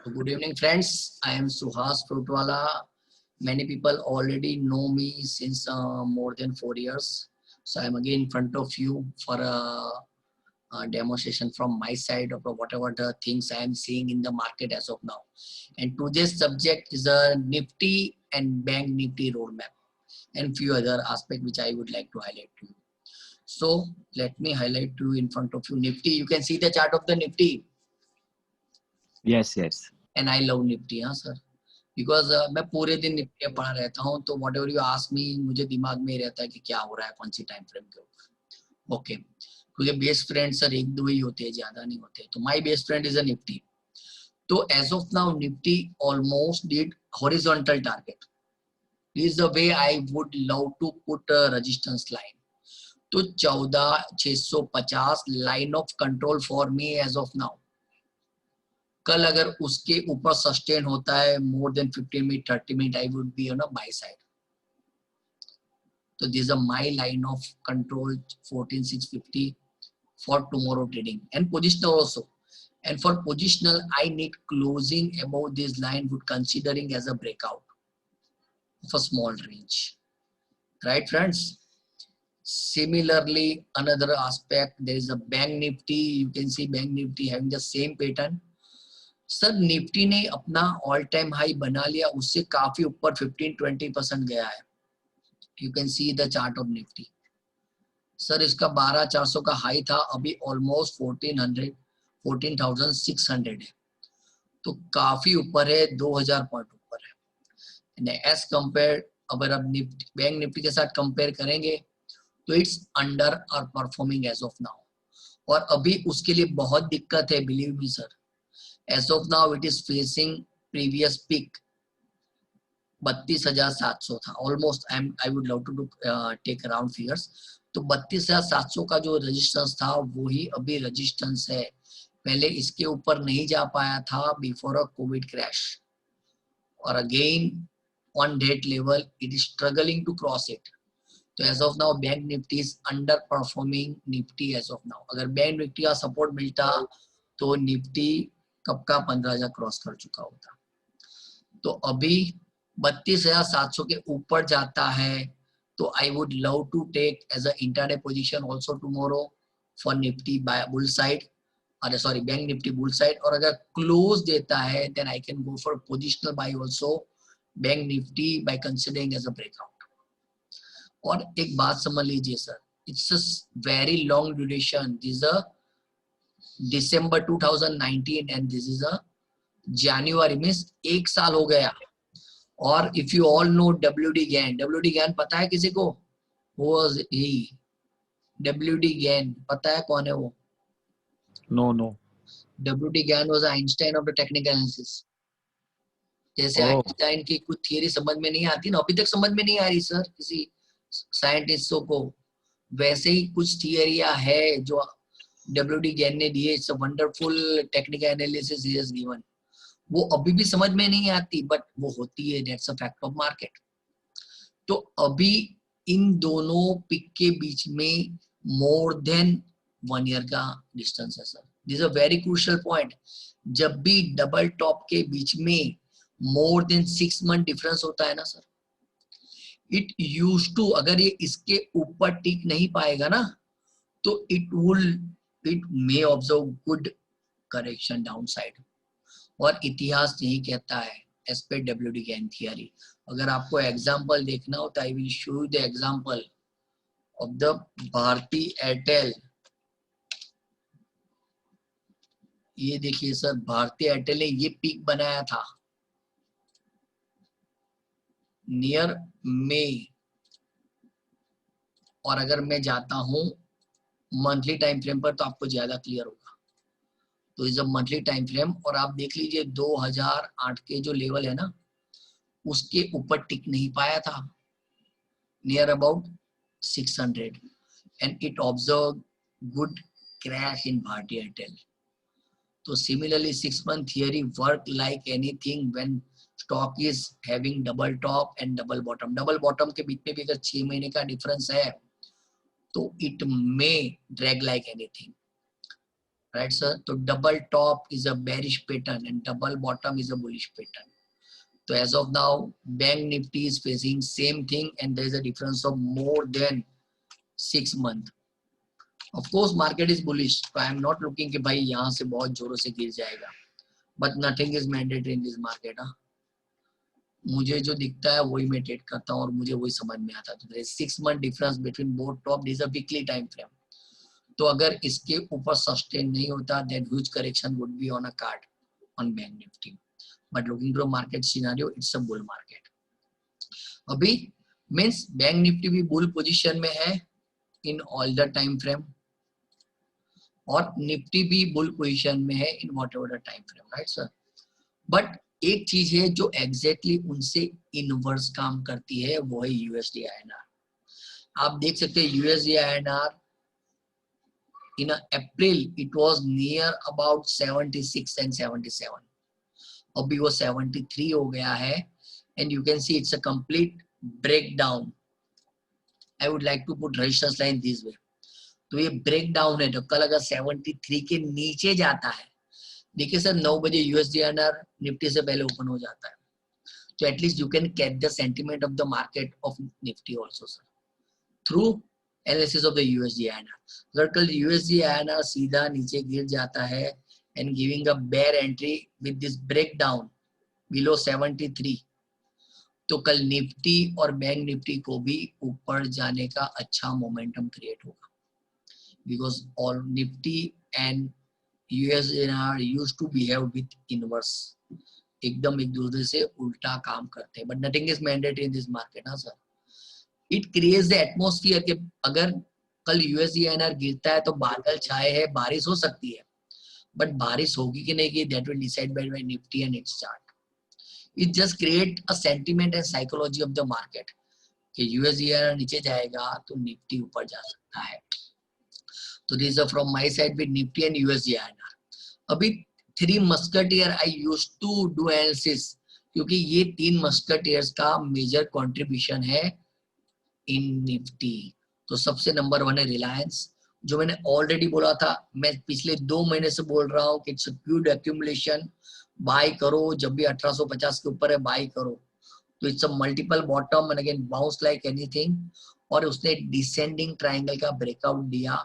So good evening, friends. I am Suhas Fruitwala. Many people already know me since more than 4 years. So I'm again in front of you for a demonstration from my side of whatever the things I am seeing in the market as of now. And today's subject is a Nifty and Bank Nifty roadmap and few other aspects which I would like to highlight to you. So let me highlight to you in front of you Nifty. You can see the chart of the Nifty. Yes, yes. And I love Nifty, हाँ sir. Because मैं पूरे दिन Nifty पढ़ा रहता हूँ तो what ever you ask me मुझे दिमाग में ही रहता है कि क्या हो रहा है कौन सी टाइम फ्रेम के ऊपर ओके क्योंकि बेस्ट फ्रेंड सर एक दो ही होते हैं ज्यादा नहीं होते तो my best friend is a Nifty तो as of now Nifty almost did horizontal target is the way I would love to put resistance line तो 14650 line of control for me as of now कल अगर उसके ऊपर sustain होता है more than 15 minute 30 minute I would be on a buy side तो this is my line of control 14650 for tomorrow trading and positional also and for positional I need closing above this line would considering as a breakout of a small range, right friends. Similarly another aspect, there is a bank nifty. You can see bank nifty having the same pattern. Sir Nifty ने अपना all time high बना लिया, उससे काफी ऊपर 15-20% गया है. You can see the chart of Nifty. Sir इसका 12400 का हाई था, अभी ऑलमोस्ट 14,600 है, तो काफी ऊपर है, 2000 पॉइंट ऊपर है. एज कंपेयर अगर आप निफ्टी बैंक निफ्टी के साथ कंपेयर करेंगे तो इट्स अंडर और परफॉर्मिंग एज ऑफ नाउ. और अभी उसके लिए बहुत दिक्कत है, believe me sir. As of now, it is facing previous peak 32,700 था almost. I would love to take around figures. तो 32,700 का जो रेजिस्टेंस था वही अभी रेजिस्टेंस है. पहले इसके ऊपर नहीं जा पाया था बिफोर अ कोविड क्रैश, और again on that level it is struggling to cross it. तो as of now bank Nifty is underperforming Nifty as of now. अगर बैंक निफ्टी का सपोर्ट मिलता तो निफ्टी कब का 15,000 क्रॉस कर चुका होता. तो अभी 32,700 के ऊपर जाता है तो I would love to take as a intraday position also tomorrow for Nifty buy bull side, अरे sorry bank Nifty bull side. और अगर क्लोज देता है then I can go for positional buy also bank Nifty buy considering as a breakout. और एक बात समझ लीजिए sir, it's a very long duration. This a December 2019 and this is a January, means एक साल हो गया. और if you all know WD Gann पता है किसी को? Was he WD Gann पता है कौन है वो? No. WD Gann was Einstein of the technical analysis. जैसे आइंस्टाइन की कुछ थियरी समझ में नहीं आती ना, अभी तक समझ में नहीं आ रही सर किसी साइंटिस्टों को, वैसे ही कुछ थियरियां है जो WD Gann ने दिए. It's a wonderful technical analysis he has given. वो अभी भी समझ में नहीं आती बट वो होती है, that's a fact of market. तो अभी इन दोनों पिक के बीच में मोर देन 1 ईयर का डिस्टेंस है sir. This is a very crucial point. जब भी डबल टॉप के बीच में मोर देन 6 मंथ डिफरेंस होता है ना सर, इट यूज्ड टू, अगर ये इसके ऊपर टिक नहीं पाएगा ना तो it may observe good correction downside. और इतिहास यही कहता है as per WD Gann theory. अगर आपको एग्जांपल देखना हो तो I will show you the example of the Bharti Airtel. ये देखिए सर, भारती एयरटेल ने ये पीक बनाया था नियर मई. और अगर मैं जाता हूं मंथली टाइम फ्रेम पर तो आपको ज्यादा क्लियर होगा. तो is a monthly time frame और आप देख लीजिए 2008 के जो लेवल है ना उसके ऊपर टिक नहीं पाया था, near about 600, and it observe good crash in Bharti Airtel. तो similarly 6 month theory work like anything when stock is having double top and double bottom. Double bottom के बीच में भी अगर 6 महीने का डिफरेंस है तो it may drag like anything. Right sir. तो double top is a bearish pattern and double bottom is a bullish pattern. तो as of now bank nifty is facing same thing and there is a difference of more than 6 month. of course market is bullish, so I am not looking कि भाई यहाँ से बहुत जोरों से गिर जाएगा, but nothing is mandatory in this market. मुझे जो दिखता है वही मैं ट्रेड करता हूँ और मुझे वही समझ में आता है। तो there is 6 month difference between both top, this is a weekly time frame. तो अगर इसके ऊपर सस्टेन नहीं होता then huge correction would be on a card on bank nifty. But looking to a market scenario, it's a bull market. अभी means bank Nifty भी bull position में है in all the time frame और Nifty भी bull position में है in what ever the time frame, right sir. But एक चीज है जो एग्जैक्टली उनसे इनवर्स काम करती है, वो है यूएसडी आईएनआर। आप देख सकते हैं USD INR in April it was near about 76 and 77, अभी वो 73 हो गया है and you can see it's a complete breakdown. I would like to put resistance line this way. तो ये breakdown है, तो कल अगर 73 के नीचे जाता है, देखिए सर 9 बजे यूएसडी आईएनआर निफ्टी से पहले ओपन हो जाता है, तो at least you can catch the sentiment of the market of Nifty also sir through analysis of the USD INR. अगर कल यूएसडी आईएनआर सीधा नीचे गिर जाता है and giving a bear entry with this breakdown below 73, तो कल निफ्टी और बैंक निफ्टी को भी ऊपर जाने का अच्छा मोमेंटम क्रिएट होगा, because all Nifty and USD used to behave with inverse, एकदम एक दूसरे से उल्टा काम करते हैं। But nothing is mandatory in this market ना sir. It creates the atmosphere कि अगर कल यूएसडी आईएनआर गिरता है तो बादल छाए है, बारिश हो सकती है, बट बारिश होगी कि नहीं की that will decide by Nifty and its chart. It just create a sentiment and psychology of the market कि USD नीचे जाएगा तो निफ्टी ऊपर जा सकता है। तो this is from my side with Nifty and USD INR। अभी 3 मस्कटियर I used to do analysis क्योंकि ये 3 मस्कटियर्स का मेजर कंट्रीब्यूशन है इन निफ्टी। तो सबसे नंबर 1 है रिलायंस, जो मैंने ऑलरेडी बोला था, मैं पिछले 2 महीने से बोल रहा हूँ कि it's a good accumulation, buy करो, जब भी 1850 के ऊपर है बाय करो। तो it's a multiple bottom and again bounce like anything, और उसने डिसेंडिंग ट्रायंगल का ब्रेकआउट दिया,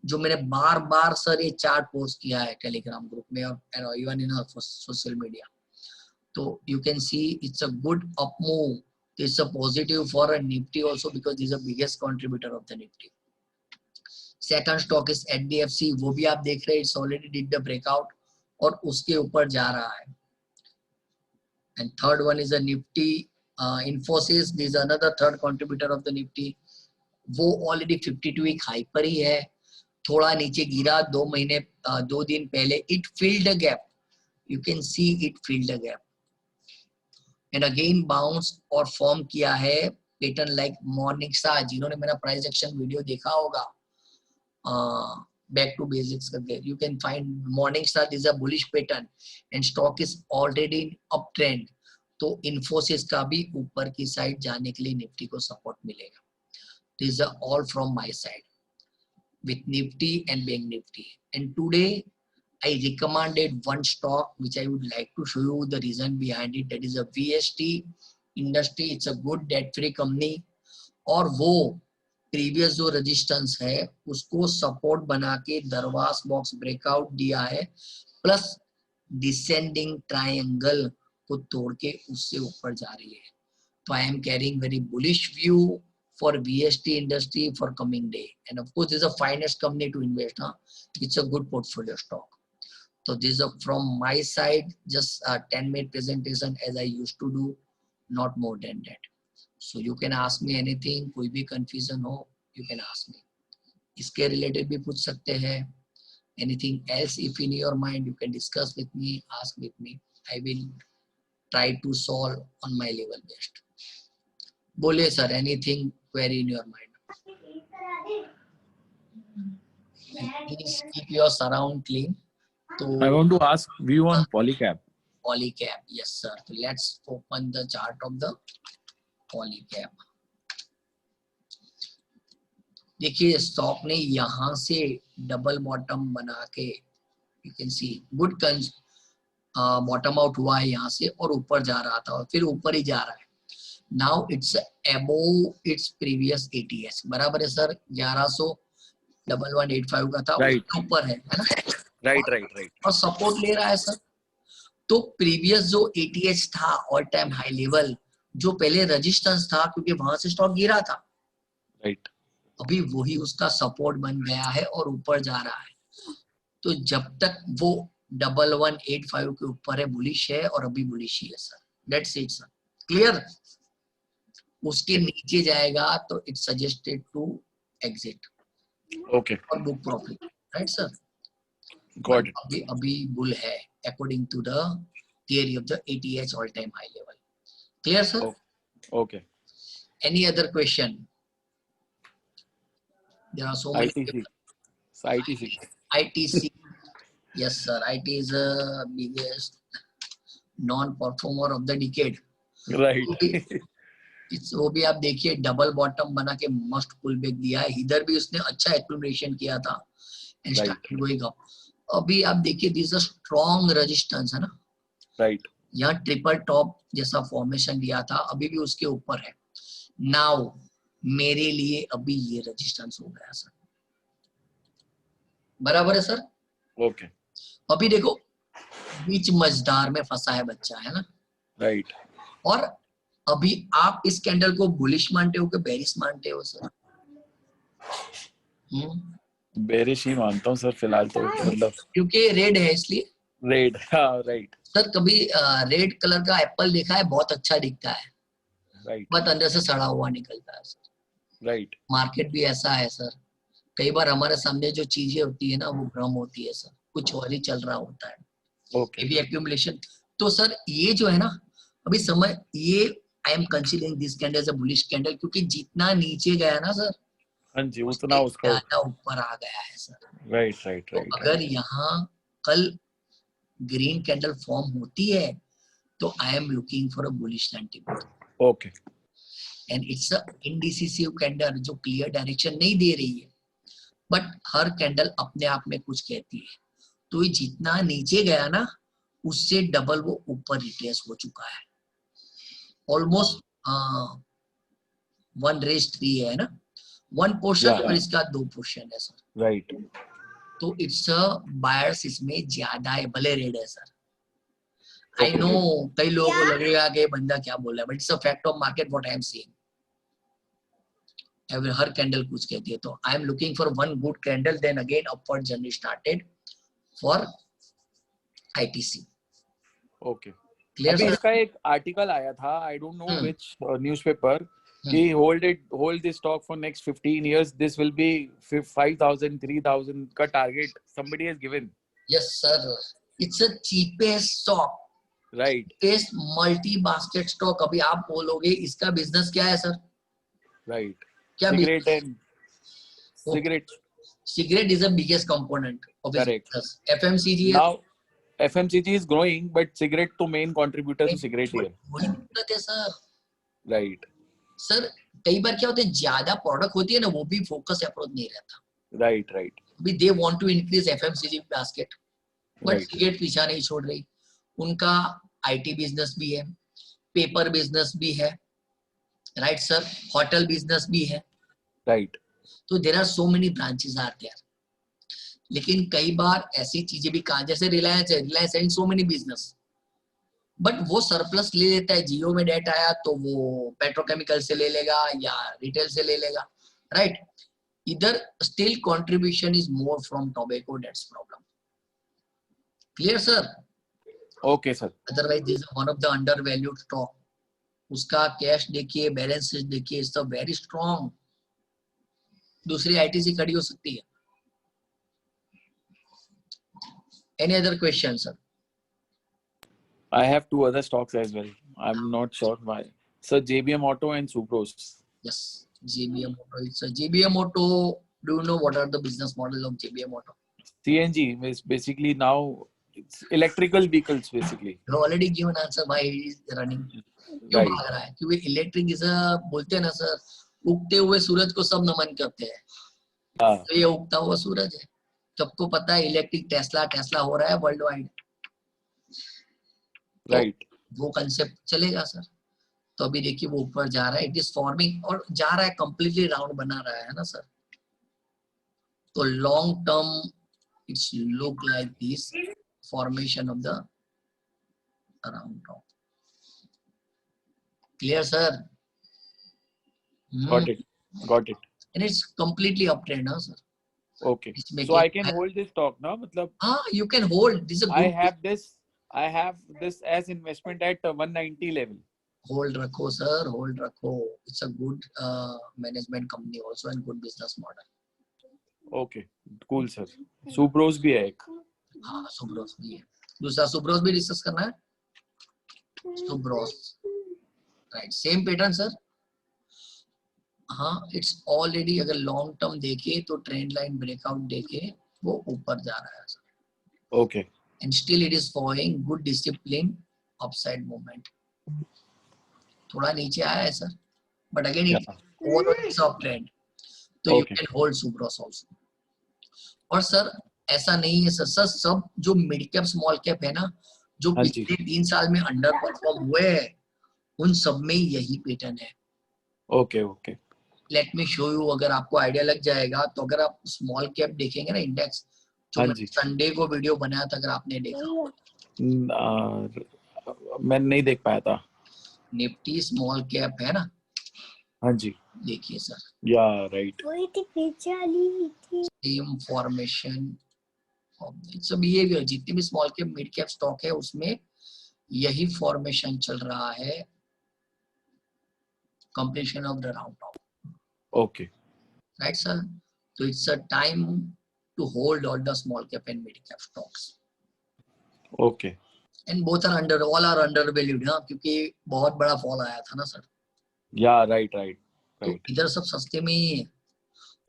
जो मैंने बार बार सर ये चार्ट पोस्ट किया है टेलीग्राम ग्रुप में और इवन इन सोशल मीडिया। तो you can see it's a good up move, it's a positive for a Nifty also because this is the biggest contributor of the Nifty. Second stock is HDFC, वो भी आप देख रहे हैं it's already did the breakout और उसके ऊपर जा रहा है। And third one is a Nifty Infosys, this another third contributor of the Nifty, वो ऑलरेडी 52 वीक हाई पर ही है, थोड़ा नीचे गिरा 2 दिन पहले, it filled a gap, you can see it filled a gap and again bounce और फॉर्म किया है पैटर्न लाइक मॉर्निंग स्टार। जिन्होंने मेरा प्राइस एक्शन वीडियो देखा होगा back to basics करके, you can find Morningstar is a bullish pattern and stock is already in uptrend। तो Infosys का भी ऊपर की साइड जाने के लिए निफ्टी को सपोर्ट मिलेगा। These are all from my side with Nifty and Bank Nifty। And today I recommended one stock which I would like to show you the reason behind it, that is a VST Industry। It's a good debt free company और वो previous जो resistance है उसको support बना के दरवाज box breakout दिया है, plus descending triangle को तोड़ के उससे ऊपर जा रही है। तो I am carrying very bullish view for VST industry for coming day end of course this is the finest company to invest. It's a good portfolio stock. तो this is from my side just 10-minute presentation as I used to do, not more than that। So you can ask me anything, कोई भी confusion हो you can ask me, इसके related भी पूछ सकते हैं। Anything else if in your mind you can discuss with me, ask with me, I will try to solve on my level best। बोलिए sir, anything query in your mind, and please keep your surround clean। तो I want to ask view on Polycab। Polycab, yes sir। So let's open the chart of the Polycab। देखिए stock ने यहां से double bottom बना के you can see good bottom out हुआ है यहाँ से और ऊपर जा रहा था और फिर ऊपर ही जा रहा है. Now it's above its previous ATS. बराबर है सर. 1100 1185 का था, Right. उसके ऊपर है ना. Right, right, right. और सपोर्ट ले रहा है सर. तो प्रीवियस जो एटीएच था ऑल टाइम हाई लेवल, जो पहले रेजिस्टेंस था क्योंकि वहां से स्टॉक गिरा था, Right. अभी वही उसका सपोर्ट बन गया है और ऊपर जा रहा है. तो जब तक वो 1185 के ऊपर है बुलिश है और अभी बुलिश ही है sir. That's it sir. Clear. उसके नीचे जाएगा तो it suggested to exit Okay. और book profit. Right sir. Got it. अभी अभी बुल है according to the theory of the ATH all time high level. Clear sir. Okay. Any other question? There are so many. ITC. ITC. ITC. Yes, sir. IT is the biggest non-performer of the decade. Right. वो भी आप देखिए double bottom बना के must pull back दिया है. इधर भी उसने अच्छा एक्यूमुलेशन किया था एंड स्टार्टेड गोइंग अप. अभी आप देखिए दिस अ स्ट्रॉन्ग रेजिस्टेंस है ना. Right. यहाँ ट्रिपल टॉप जैसा फॉर्मेशन दिया था, अभी भी उसके ऊपर है. नाउ मेरे लिए अभी ये रेजिस्टेंस हो गया सर. बराबर है सर. Okay. अभी देखो बीच मझधार में फंसा है बच्चा, है ना. Right. और अभी आप इस कैंडल को बुलिश मानते हो कि बेरिश मानते हो सर? बेरिश ही मानता हूँ सर फिलहाल तो, मतलब क्योंकि रेड है इसलिए. रेड. हाँ राइट. सर कभी रेड कलर का एप्पल देखा है? बहुत अच्छा दिखता है, राइट. बट अंदर से सड़ा हुआ निकलता है सर. राइट. मार्केट भी ऐसा है सर. कई बार हमारे सामने जो चीजें होती है ना वो भ्रम होती है सर, कुछ और ही चल रहा होता है. ओके. Heavy accumulation. तो सर ये जो है ना अभी समय, ये I am considering this candle as a bullish candle क्योंकि जितना नीचे गया ना सर, हाँ जी, उतना उसका ज्यादा ऊपर आ गया है सर. राइट राइट तो राइट. अगर यहाँ कल ग्रीन कैंडल फॉर्म होती है तो I am looking for a bullish sentiment. Okay. And it's a indecisive candle जो क्लियर डायरेक्शन नहीं दे रही है, बट हर कैंडल अपने आप में कुछ कहती है. तो ये जितना नीचे गया ना उससे डबल वो ऊपर रिट्रेस हो चुका है. ऑलमोस्ट 1:3 है ना, 1 पोर्शन और इसका 2 पोर्शन है सर. राइट. तो इट्स बायर्स इसमें ज्यादा है, भले रेड है सर. आई नो कई लोगों को लगेगा कि बंदा क्या बोल रहा है, but it's a fact of market what I am seeing. हर कैंडल कुछ कहती है. तो I am looking for one good candle, then again upward journey started for ITC. Okay. Clear अभी सर. इसका एक आर्टिकल आया था, I don't know which newspaper, कि hold this stock for next 15 years, this will be 5,000 3,000 का target somebody has given. Yes sir, it's a cheapest stock, right. cheapest multi basket stock. अभी आप बोलोगे इसका बिजनेस क्या है सर? right. क्या cigarette and cigarette. Cigarette is the biggest component of its business. FMCG now FMCG is growing, but cigarette to main contributor to cigarette है. वही दिक्कत है सर. right. सर कई बार क्या होता है, ज्यादा प्रोडक्ट होती है ना, वो भी फोकस अप्रोच नहीं रहता. Right right. अभी they want to increase FMCG basket, but cigarette पीछा नहीं छोड़ रही. उनका आईटी बिजनेस भी है, पेपर बिजनेस भी है, राइट सर, होटल बिजनेस भी है. राइट. तो there are so many branches are there. लेकिन कई बार ऐसी चीजें भी कहा, जैसे रिलायंस है, Reliance having so many business, but वो सरप्लस ले लेता है. जियो में डेट आया तो वो पेट्रोकेमिकल से ले लेगा या रिटेल से ले लेगा, राइट. इधर still contribution is more from tobacco, that's problem. Clear sir. Okay sir. Otherwise this is one of the under valued stock. उसका कैश देखिए, बैलेंस शीट देखिए, इट्स अ वेरी स्ट्रॉन्ग. दूसरी आईटीसी खड़ी हो सकती है. Any other question sir? I have 2 other stocks as well. I'm not sure why. So JBM Auto and Sucrose. Yes, JBM Auto. It's a JBM Auto. Do you know what are the business model of JBM Auto? CNG is basically now it's electrical vehicles basically. You already given answer why it is running. क्यों भाग रहा है? क्योंकि electric is बोलते हैं ना sir, उगते हुए सूरज को सब नमन करते हैं. तो ये उगता हुआ सूरज है. सबको पता है इलेक्ट्रिक टेस्ला टेस्ला हो रहा है वर्ल्ड वाइड, राइट वो कंसेप्ट चलेगा सर। तो अभी देखिए वो ऊपर जा रहा है, इट इज फॉर्मिंग और जा रहा है, कंप्लीटली राउंड बना रहा है ना सर। तो long term it's look like this formation of the round top. Clear sir? got it and it's completely up trend ना सर। okay इसमें so I can hold this stock now मतलब हाँ you can hold this a good. I have this as investment at 190 level. Hold रखो sir, hold रखो, it's a good management company also and good business model. Okay, cool sir. Subros भी है एक। हाँ सुब्रोस भी है, दूसरा सुब्रोस भी डिस्कस करना है। Subros right, same pattern sir. हाँ इट्स ऑलरेडी, अगर लॉन्ग टर्म देखे तो ट्रेंड लाइन ब्रेकआउट देखे वो ऊपर जा रहा है sir. Okay. And still it is following good discipline upside movement. थोड़ा नीचे आया है sir, but again it overall up trend, तो you can hold Subros also. और सर ऐसा नहीं है सर, सब जो मिड कैप स्मॉल कैप है ना, जो पिछले 3 साल में अंडर परफॉर्म हुए हैं, उन सब में यही पैटर्न है। Okay okay, let me show you, अगर आपको आइडिया लग जाएगा तो अगर आप स्मॉल कैप देखेंगे ना इंडेक्स, जो मैंने संडे को वीडियो बनाया था, अगर आपने देखा, मैं नहीं देख पाया था। निफ्टी स्मॉल कैप है ना, हाँ जी देखिए सर, या right, same formation it's a behaviour. जितनी भी small cap mid cap stock है उसमें यही फॉर्मेशन चल रहा है, completion of the round top. Okay. Right, sir? So it's a time to hold all the small cap and mid cap stocks. Okay. And both are all are undervalued, ना, क्योंकि बहुत बड़ा फॉल आया था ना सर। Yeah, right, right, तो right. इधर सब सस्ते में ही है।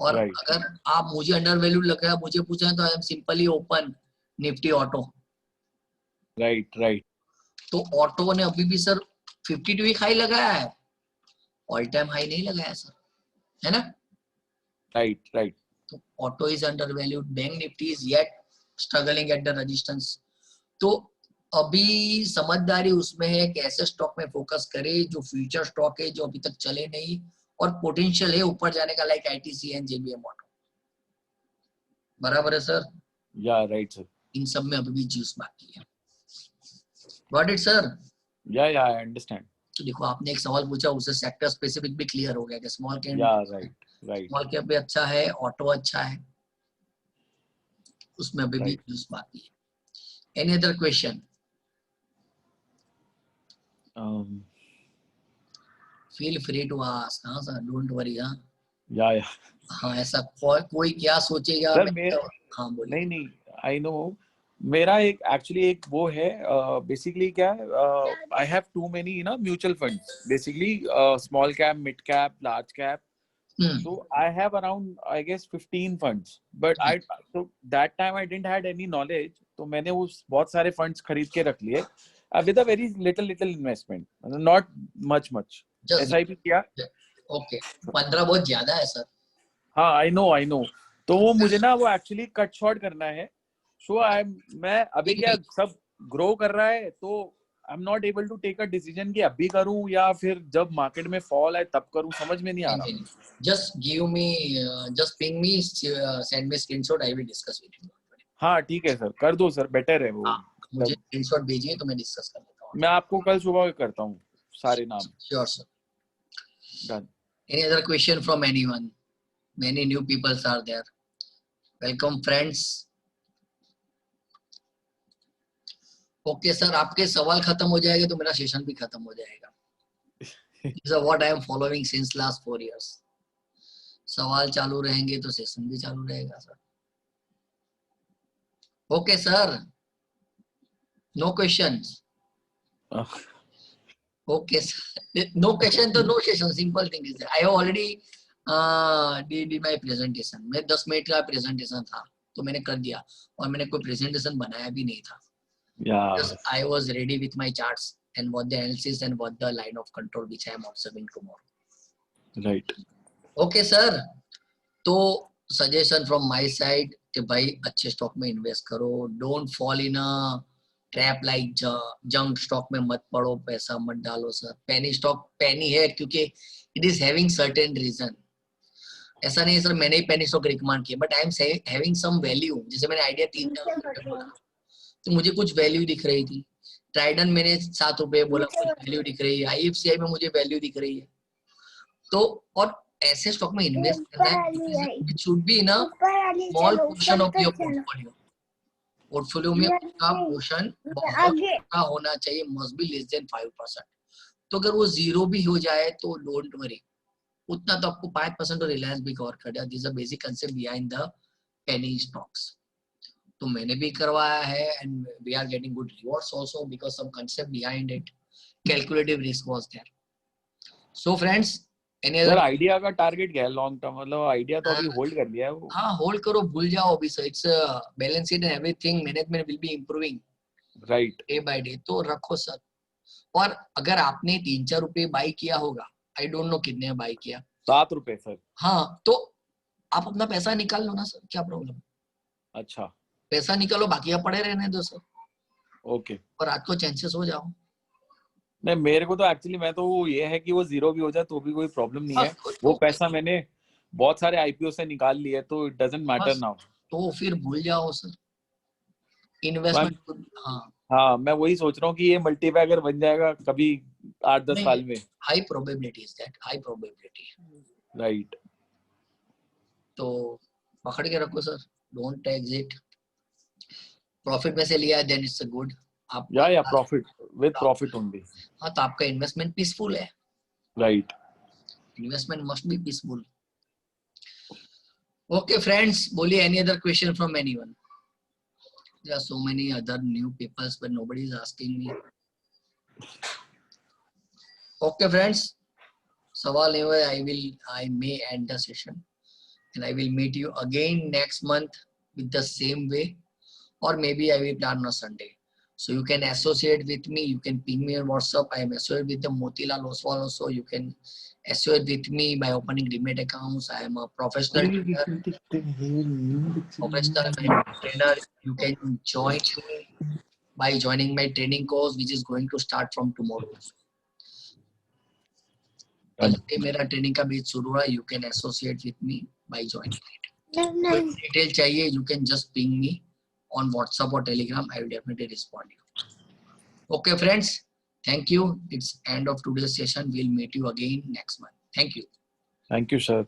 और right. अगर आप मुझे अंडरवैल्यूड लग रहा है, मुझे पूछे तो I M simply open Nifty auto. Right right. तो ऑटो ने अभी भी सर 52 वीक हाई लगाया है, ऑल टाइम हाई नहीं लगाया सर, है ना? Right right. तो auto is undervalued, bank Nifty is yet struggling at the resistance. तो अभी समझदारी उसमें है कि ऐसे स्टॉक में फोकस करे जो फ्यूचर स्टॉक है, जो अभी तक चले नहीं और पोटेंशियल है ऊपर जाने का, like ITC and JBM auto. बराबर है सर? या राइट सर। इन सब में अभी भी जूस बाकी है। Got it sir? या आई अंडरस्टैंड। तो देखो आपने एक सवाल पूछा, उससे सेक्टर स्पेसिफिक भी क्लियर हो गया कि स्मॉल कैप, या राइट राइट, स्मॉल कैप भी अच्छा है, ऑटो अच्छा है, उसमें अभी भी जूस बाकी है। Any other question? Feel free to ask. हाँ सर, डोंट वरी। हाँ या हाँ, ऐसा कोई क्या सोचेगा सर हाँ बोलिए। नहीं नहीं, आई नो, मेरा एक एक्चुअली एक वो है, बेसिकली क्या है, आई हैव टू मेनी ना mutual funds, basically small cap, mid cap, large cap, so I have around I guess 15 funds, but so that time I didn't had any knowledge, तो मैंने उस बहुत सारे फंड्स खरीद के रख लिए with a very little investment, not much SIP किया। ओके, 15 बहुत ज्यादा है सर। हाँ आई नो, तो वो मुझे ना वो एक्चुअली कट शॉर्ट करना है, सो मैं अभी क्या सब ग्रो कर रहा है, तो I am not able to take a decision कि अभी करूं या फिर जब मार्केट में फॉल है तब करूं, समझ में नहीं आ रहा। Just give me, just ping me, send me screenshot, I will discuss with you. हाँ ठीक है सर, कर दो सर, बेटर है वो। मुझे स्क्रीनशॉट भेजिए तो मैं डिस्कस कर लेता हूँ। मैं आपको कल सुबह करता हूँ सारे नाम। Sure sir. Done. Any other question from anyone? Many new people are there. Welcome friends. Okay sir, आपके सवाल खत्म हो जाएगा तो मेरा सेशन भी खत्म हो जाएगा। This is what I am following since last 4 years. सवाल चालू रहेंगे तो सेशन भी चालू रहेगा sir. Okay sir. No questions. Okay sir. No question तो no session. Simple thing is that I have already did my presentation. मैं 10 minute का presentation था तो मैंने कर दिया, और मैंने कोई presentation बनाया भी नहीं था। Just I was ready with my charts and what the analysis and what the line of control which I am observing tomorrow. Right. Okay sir. तो suggestion from my side, कि भाई अच्छे स्टॉक में invest करो, don't fall in a trap like junk stock में मत पड़ो, पैसा मत डालो सर। पेनी स्टॉक पेनी है क्योंकि it is having certain reason. ऐसा नहीं है सर मैंने ही पेनी स्टॉक रिकमेंड किया, but I am having some value. जैसे मैंने आइडिया 3,000 बोला तो मुझे कुछ वैल्यू दिख रही थी, ट्राइडन मैंने 7 रुपए बोला, कुछ वैल्यू दिख रही है, आईएफसीआई में मुझे वैल्यू दिख रही है। तो और ऐसे स्टॉक में इन्वेस्ट करना है, it should be in a small portion of your portfolio. Portfolio में उसका पोर्शन बहुत छोटा होना चाहिए, मस्ट बी लेस देन 5%। तो अगर वो 0 भी हो जाए तो डोंट वरी, उतना तो आपको 5% तो रिलायंस भी कवर कर दिया। This is a basic concept behind the penny stocks. तो मैंने भी करवाया है and we are getting good rewards also because some concept behind it, calculative risk was there. So friends any sir other? Idea का target क्या है long term? मतलब idea तो अभी होल्ड कर लिया है वो। हाँ होल्ड करो, भूल जाओ अभी sir. It's balance sheet and everything management will be improving right. Day by day, तो रखो सर। और अगर आपने 3-4 रुपए बाय किया होगा, आई डोंट नो कितने बाय किया, 7 रुपए सर। हाँ तो आप अपना पैसा निकाल लो ना सर, क्या प्रॉब्लम? अच्छा पैसा निकालो, बाकी आप पड़े रहने दो सर, ओके। और रात को चांसेस हो जाओ। नहीं मेरे को तो एक्चुअली मैं तो ये है कि वो 0 भी हो जाए तो भी कोई प्रॉब्लम नहीं हाँ है। वो पैसा मैंने बहुत सारे आईपीओ से निकाल लिया है तो इट डजंट मैटर नाउ। तो फिर भूल जाओ सर मैं इन्वेस्टमेंट। हाँ हाँ मैं वही सोच रहा हूँ कि ये मल्टीबैगर बन जाएगा कभी 8-10 नहीं, साल में। High probability is that, high probability. Right. तो पकड़ के रखो सर, डोंट एग्जिट। प्रॉफिट में से लिया है देन इट्स गुड। आप या प्रॉफिट विद प्रॉफिट ओनली। हाँ तो आपका इन्वेस्टमेंट पीसफुल है। Right. Investment must be peaceful. Okay friends, बोलिए any other question from anyone? There are so many other new peoples but nobody is asking me. Okay friends, सवाल नहीं हुए, I may end the session and I will meet you again next month with the same way, or maybe I will plan on a Sunday. So you can associate with me, you can ping me on WhatsApp. I am associated with the Motilal Oswal also. You can associate with me by opening Demat accounts. I am a professional trainer. You can join me by joining my training course, which is going to start from tomorrow. कल से मेरा training का batch शुरू हुआ. You can associate with me by joining it. कोई detail चाहिए, you can just ping me on WhatsApp or Telegram. I will definitely respond you. Okay friends, thank you. It's end of today's session. We'll meet you again next month. Thank you. Thank you sir.